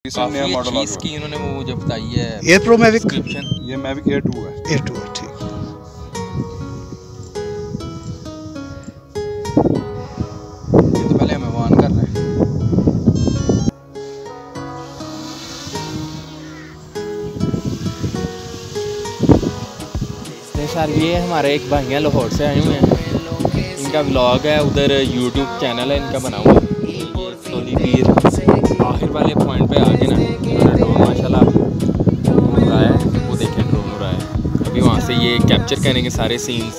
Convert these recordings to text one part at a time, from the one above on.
नया मॉडल चीज़ की इन्होंने वो जो बताई है एयर प्रो मैविक, ये मैविक एयर 2 है। एयर 2 है, ठीक। ये तो पहले हमें वार्न कर रहे हैं। सर ये हमारे एक भाई हैं लाहौर से आए हुए हैं, इनका व्लॉग है, उधर यूट्यूब चैनल है इनका बना हुआ। टोली पीर आखिर वाले पॉइंट पे आके ना इन्होंने ड्रोन माशाल्लाह उड़ाया है, वो देखें ड्रोन उड़ाया है। अभी वहाँ से ये कैप्चर करेंगे सारे सीन्स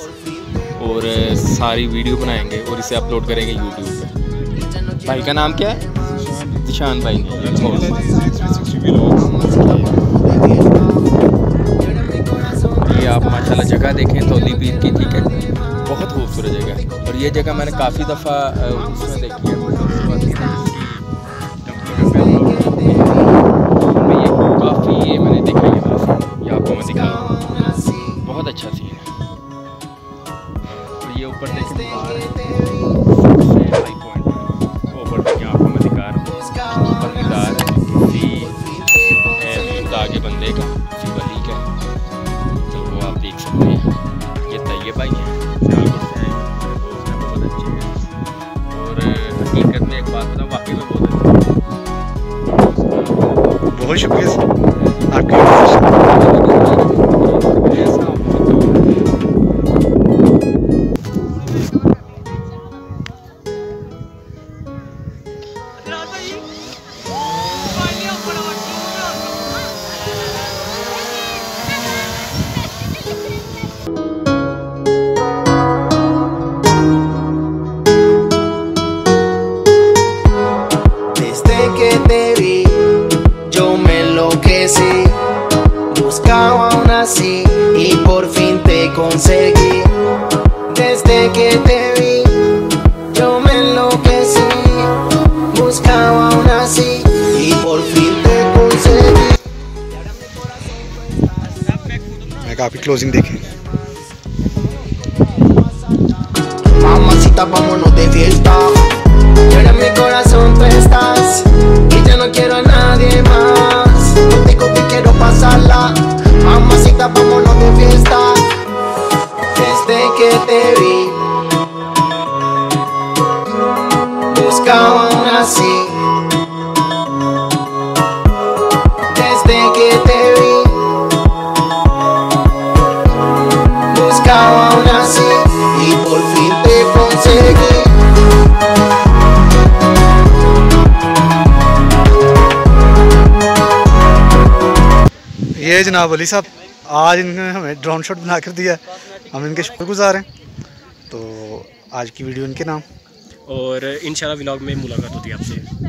और सारी वीडियो बनाएंगे और इसे अपलोड करेंगे यूट्यूब पे। भाई का नाम क्या है? निशान भाई ने। ये आप माशाल्लाह जगह देखें तोली पीर की, ठीक है, बहुत खूबसूरत जगह है। और ये जगह मैंने काफ़ी दफ़ा उसमें देखी है, काफ़ी ये मैंने देखा है, ये आपको मैं दिखा रहा हूँ, बहुत अच्छा सीन है। और ये ऊपर देखें बाहर है, सबसे हाई पॉइंट ऊपर देखें, आपको मैं दिखा रहा हूँ, ऊपर मीनार है, आगे बंदे का वली का, तो वो आप देख सकते हैं। ये तैयब भाई हैं, सियालकोट से आए, दोस्त हैं, बहुत अच्छे हैं। और हकीकत में एक बात बताऊँ, वाकई में बहुत अच्छे। बहुत शुक्रिया सर आपकी। Buscaba aún así y por fin te conseguí. Desde que te vi, yo me enloquecí. Buscaba aún así y por fin te conseguí. मैं काफी क्लोजिंग देखें। Mamacita, vámonos de fiesta. Y ahora en mi corazón tú estás y ya no quiero a nadie más. Contigo te quiero pasarla. Mamacita, vámonos de fiesta. Desde que te vi, buscaba aún así. Desde que te vi, buscaba aún así y por fin te conseguí. ये जनाब अली साहब, आज इन्होंने हमें drone shot बना कर दिया, हम इनके शुक्रगुजार हैं। तो आज की वीडियो इनके नाम, और इंशाल्लाह व्लॉग में मुलाकात होती है आपसे।